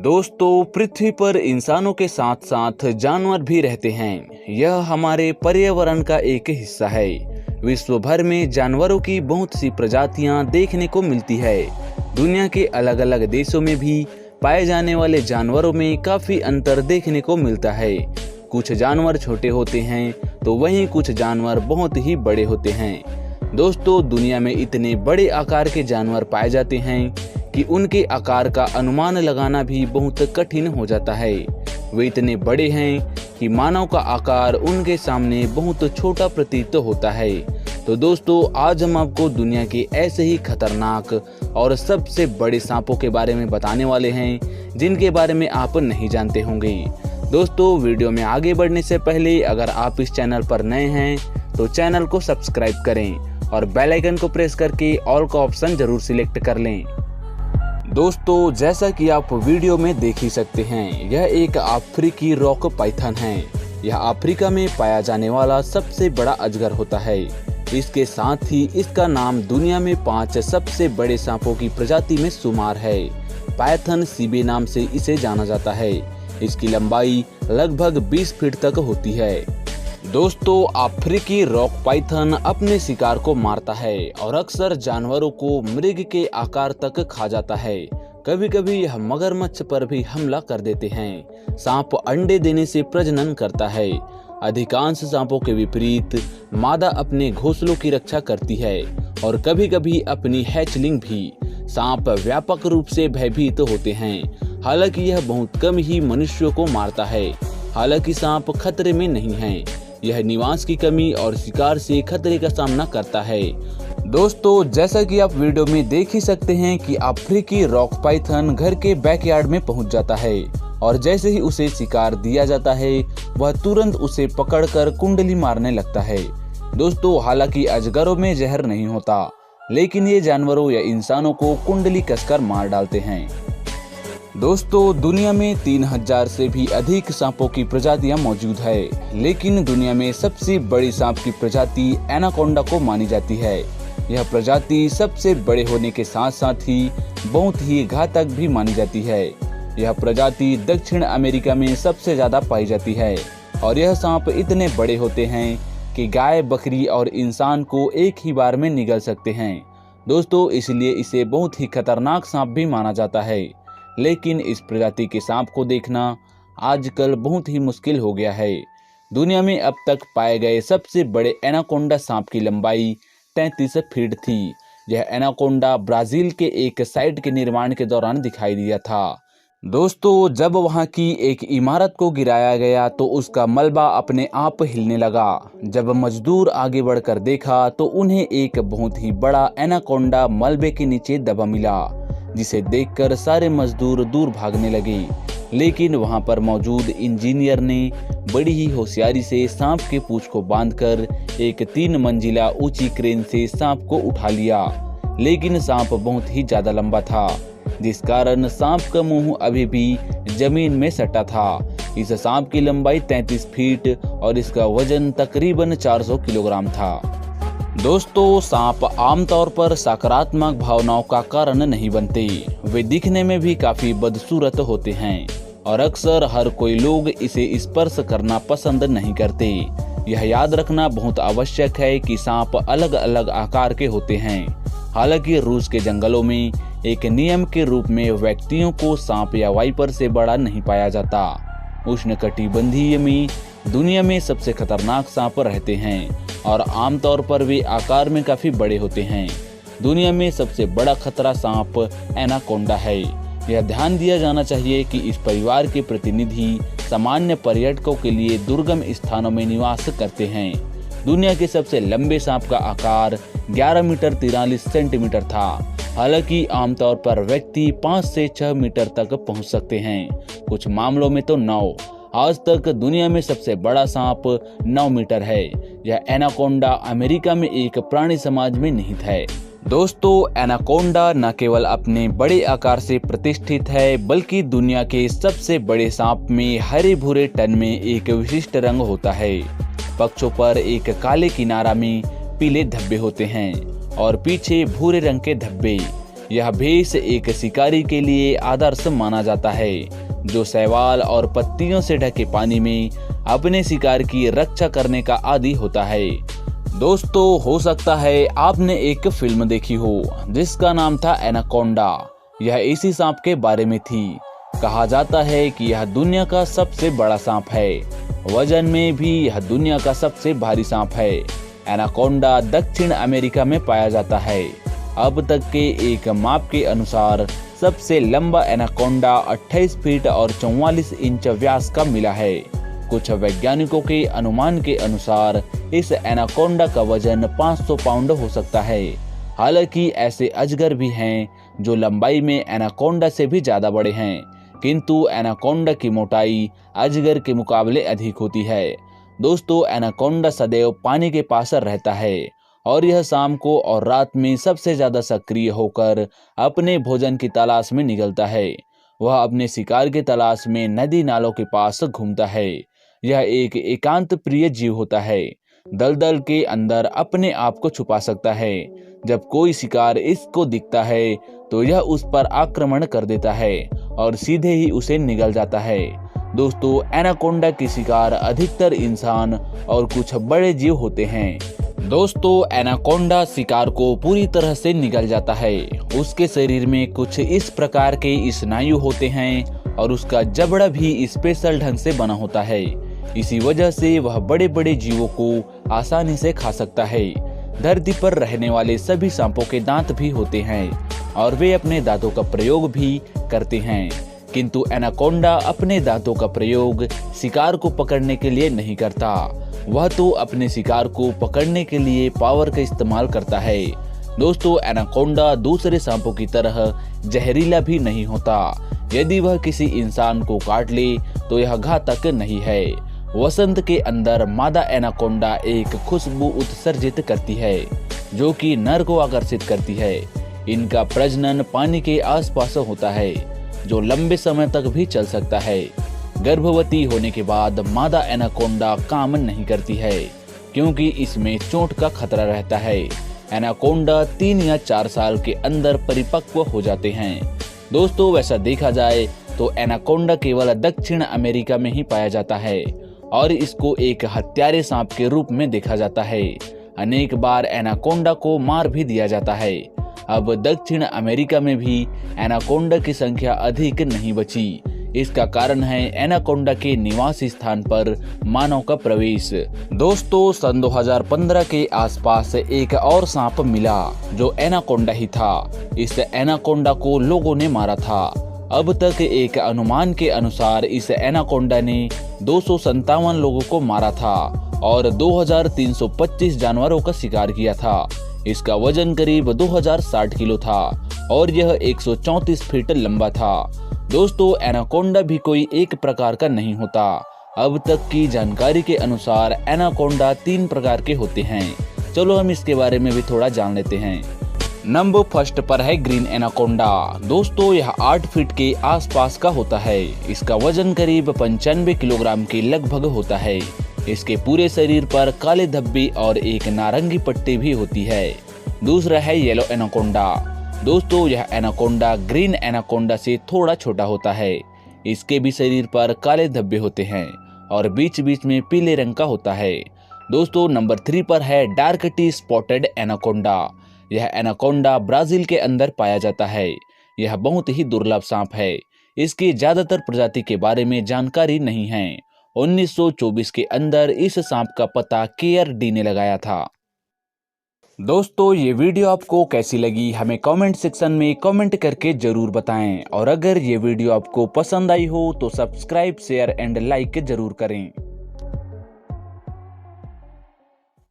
दोस्तों, पृथ्वी पर इंसानों के साथ साथ जानवर भी रहते हैं। यह हमारे पर्यावरण का एक हिस्सा है। विश्व भर में जानवरों की बहुत सी प्रजातियां देखने को मिलती है। दुनिया के अलग अलग देशों में भी पाए जाने वाले जानवरों में काफी अंतर देखने को मिलता है। कुछ जानवर छोटे होते हैं तो वहीं कुछ जानवर बहुत ही बड़े होते हैं। दोस्तों, दुनिया में इतने बड़े आकार के जानवर पाए जाते हैं कि उनके आकार का अनुमान लगाना भी बहुत कठिन हो जाता है। वे इतने बड़े हैं कि मानव का आकार उनके सामने बहुत छोटा प्रतीत होता है। तो दोस्तों, आज हम आपको दुनिया के ऐसे ही खतरनाक और सबसे बड़े सांपों के बारे में बताने वाले हैं जिनके बारे में आप नहीं जानते होंगे। दोस्तों, वीडियो में आगे बढ़ने से पहले अगर आप इस चैनल पर नए हैं तो चैनल को सब्सक्राइब करें और बेल आइकन को प्रेस करके ऑल का ऑप्शन जरूर सिलेक्ट कर लें। दोस्तों, जैसा कि आप वीडियो में देख ही सकते हैं, यह एक अफ्रीकी रॉक पाइथन है। यह अफ्रीका में पाया जाने वाला सबसे बड़ा अजगर होता है। इसके साथ ही इसका नाम दुनिया में 5 सबसे बड़े सांपों की प्रजाति में शुमार है। पाइथन सीबे नाम से इसे जाना जाता है। इसकी लंबाई लगभग 20 फीट तक होती है। दोस्तों, अफ्रीकी रॉक पाइथन अपने शिकार को मारता है और अक्सर जानवरों को मृग के आकार तक खा जाता है। कभी कभी यह मगरमच्छ पर भी हमला कर देते हैं। सांप अंडे देने से प्रजनन करता है। अधिकांश सांपों के विपरीत मादा अपने घोंसलों की रक्षा करती है और कभी कभी अपनी हैचलिंग भी। सांप व्यापक रूप से भयभीत होते हैं। हालांकि यह बहुत कम ही मनुष्यों को मारता है। हालांकि सांप खतरे में नहीं है। यह निवास की कमी और शिकार से खतरे का सामना करता है। दोस्तों, जैसा कि आप वीडियो में देख ही सकते हैं कि अफ्रीकी रॉक पाइथन घर के बैकयार्ड में पहुंच जाता है और जैसे ही उसे शिकार दिया जाता है वह तुरंत उसे पकड़कर कुंडली मारने लगता है। दोस्तों, हालांकि अजगरों में जहर नहीं होता, लेकिन ये जानवरों या इंसानों को कुंडली कसकर मार डालते हैं। दोस्तों, दुनिया में 3000 से भी अधिक सांपों की प्रजातियां मौजूद है, लेकिन दुनिया में सबसे बड़ी सांप की प्रजाति एनाकोंडा को मानी जाती है। यह प्रजाति सबसे बड़े होने के साथ साथ ही बहुत ही घातक भी मानी जाती है। यह प्रजाति दक्षिण अमेरिका में सबसे ज्यादा पाई जाती है और यह सांप इतने बड़े होते हैं कि गाय, बकरी और इंसान को एक ही बार में निगल सकते हैं। दोस्तों, इसलिए इसे बहुत ही खतरनाक सांप भी माना जाता है। लेकिन इस प्रजाति के सांप को देखना आजकल बहुत ही मुश्किल हो गया है। दुनिया में अब तक पाए गए सबसे बड़े एनाकोंडा सांप की लंबाई 33 फीट थी। यह एनाकोंडा ब्राजील के एक साइट के निर्माण के दौरान दिखाई दिया था। दोस्तों, जब वहां की एक इमारत को गिराया गया तो उसका मलबा अपने आप हिलने लगा। जब मजदूर आगे बढ़कर देखा तो उन्हें एक बहुत ही बड़ा एनाकोंडा मलबे के नीचे दबा मिला, जिसे देखकर सारे मजदूर दूर भागने लगे। लेकिन वहां पर मौजूद इंजीनियर ने बड़ी ही होशियारी से सांप के पूंछ को बांधकर एक 3 मंजिला ऊंची क्रेन से सांप को उठा लिया। लेकिन सांप बहुत ही ज्यादा लंबा था, जिस कारण सांप का मुंह अभी भी जमीन में सटा था। इस सांप की लंबाई 33 फीट और इसका वजन तकरीबन 400 किलोग्राम था। दोस्तों, सांप आमतौर पर सकारात्मक भावनाओं का कारण नहीं बनते। वे दिखने में भी काफी बदसूरत होते हैं और अक्सर हर कोई लोग इसे स्पर्श करना पसंद नहीं करते। यह याद रखना बहुत आवश्यक है कि सांप अलग अलग आकार के होते हैं। हालांकि रूस के जंगलों में एक नियम के रूप में व्यक्तियों को सांप या वाइपर से बड़ा नहीं पाया जाता। उष्णकटिबंधीय में दुनिया में सबसे खतरनाक सांप रहते हैं और आमतौर पर वे आकार में काफी बड़े होते हैं। दुनिया में सबसे बड़ा खतरा सांप एनाकोंडा है। यह ध्यान दिया जाना चाहिए कि इस परिवार के प्रतिनिधि सामान्य पर्यटकों के लिए दुर्गम स्थानों में निवास करते हैं। दुनिया के सबसे लंबे सांप का आकार 11 मीटर 43 सेंटीमीटर था। हालांकि आमतौर पर व्यक्ति 5 से 6 मीटर तक पहुंच सकते हैं, कुछ मामलों में तो 9। आज तक दुनिया में सबसे बड़ा सांप 9 मीटर है। यह एनाकोंडा अमेरिका में एक प्राणी समाज में निहित है। दोस्तों, एनाकोंडा न केवल अपने बड़े आकार से प्रतिष्ठित है, बल्कि दुनिया के सबसे बड़े सांप में हरे भूरे तन में एक विशिष्ट रंग होता है। पक्षों पर एक काले किनारा में पीले धब्बे होते हैं और पीछे भूरे रंग के धब्बे। यह भेष एक शिकारी के लिए आदर्श माना जाता है, जो शैवाल और पत्तियों से ढके पानी में अपने शिकार की रक्षा करने का आदी होता है। दोस्तों, हो सकता है आपने एक फिल्म देखी हो जिसका नाम था एनाकोंडा। यह इसी सांप के बारे में थी। कहा जाता है कि यह दुनिया का सबसे बड़ा सांप है। वजन में भी यह दुनिया का सबसे भारी सांप है। एनाकोंडा दक्षिण अमेरिका में पाया जाता है। अब तक के एक माप के अनुसार सबसे लंबा एनाकोंडा 28 फीट और 44 इंच व्यास का मिला है। कुछ वैज्ञानिकों के अनुमान के अनुसार इस एनाकोंडा का वजन 500 पाउंड हो सकता है। हालांकि ऐसे अजगर भी हैं जो लंबाई में एनाकोंडा से भी ज्यादा बड़े हैं, किंतु एनाकोंडा की मोटाई अजगर के मुकाबले अधिक होती है। दोस्तों, एनाकोंडा सदैव पानी के पास रहता है और यह शाम को और रात में सबसे ज्यादा सक्रिय होकर अपने भोजन की तलाश में निकलता है। वह अपने शिकार की तलाश में नदी नालों के पास घूमता है। यह एक एकांत प्रिय जीव होता है। दलदल के अंदर अपने आप को छुपा सकता है। जब कोई शिकार इसको दिखता है तो यह उस पर आक्रमण कर देता है और सीधे ही उसे निगल जाता है। दोस्तों, एनाकोंडा के शिकार अधिकतर इंसान और कुछ बड़े जीव होते हैं। दोस्तों, एनाकोंडा शिकार को पूरी तरह से निगल जाता है। उसके शरीर में कुछ इस प्रकार के स्नायु होते हैं और उसका जबड़ा भी स्पेशल ढंग से बना होता है। इसी वजह से वह बड़े बड़े जीवों को आसानी से खा सकता है। धरती पर रहने वाले सभी सांपों के दांत भी होते हैं और वे अपने दांतों का प्रयोग भी करते हैं, किंतु एनाकोंडा अपने दांतों का प्रयोग शिकार को पकड़ने के लिए नहीं करता। वह तो अपने शिकार को पकड़ने के लिए पावर का इस्तेमाल करता है। दोस्तों, एनाकोंडा दूसरे सांपों की तरह जहरीला भी नहीं होता। यदि वह किसी इंसान को काट ले तो यह घातक नहीं है। वसंत के अंदर मादा एनाकोंडा एक खुशबू उत्सर्जित करती है जो कि नर को आकर्षित करती है। इनका प्रजनन पानी के आसपास होता है जो लंबे समय तक भी चल सकता है। गर्भवती होने के बाद मादा एनाकोंडा काम नहीं करती है क्योंकि इसमें चोट का खतरा रहता है। एनाकोंडा 3 या 4 साल के अंदर परिपक्व हो जाते हैं। दोस्तों, वैसा देखा जाए तो एनाकोंडा केवल दक्षिण अमेरिका में ही पाया जाता है और इसको एक हत्यारे सांप के रूप में देखा जाता है। अनेक बार एनाकोंडा को मार भी दिया जाता है। अब दक्षिण अमेरिका में भी एनाकोंडा की संख्या अधिक नहीं बची। इसका कारण है एनाकोंडा के निवास स्थान पर मानव का प्रवेश। दोस्तों, सन 2015 के आसपास एक और सांप मिला जो एनाकोंडा ही था। इस एनाकोंडा को लोगों ने मारा था। अब तक एक अनुमान के अनुसार इस एनाकोंडा ने 257 लोगों को मारा था और 2325 जानवरों का शिकार किया था। इसका वजन करीब 2060 किलो था और यह 134 फीट लंबा था। दोस्तों, एनाकोंडा भी कोई एक प्रकार का नहीं होता। अब तक की जानकारी के अनुसार एनाकोंडा 3 प्रकार के होते हैं। चलो हम इसके बारे में भी थोड़ा जान लेते हैं। नंबर फर्स्ट पर है ग्रीन एनाकोंडा। दोस्तों, यह 8 फीट के आसपास का होता है। इसका वजन करीब 95 किलोग्राम के लगभग होता है। इसके पूरे शरीर पर काले धब्बे और एक नारंगी पट्टी भी होती है। दूसरा है येलो एनाकोंडा। दोस्तों, यह एनाकोंडा ग्रीन एनाकोंडा से थोड़ा छोटा होता है। इसके भी शरीर पर काले धब्बे होते हैं और बीच बीच में पीले रंग का होता है। दोस्तों, नंबर 3 पर है डार्क टी स्पॉटेड एनाकोंडा। यह एनाकोंडा ब्राजील के अंदर पाया जाता है। यह बहुत ही दुर्लभ सांप है। इसकी ज्यादातर प्रजाति के बारे में जानकारी नहीं है। 1924 के अंदर इस सांप का पता केयर डी ने लगाया था। दोस्तों, ये वीडियो आपको कैसी लगी हमें कमेंट सेक्शन में कमेंट करके जरूर बताएं और अगर ये वीडियो आपको पसंद आई हो तो सब्सक्राइब, शेयर एंड लाइक जरूर करें।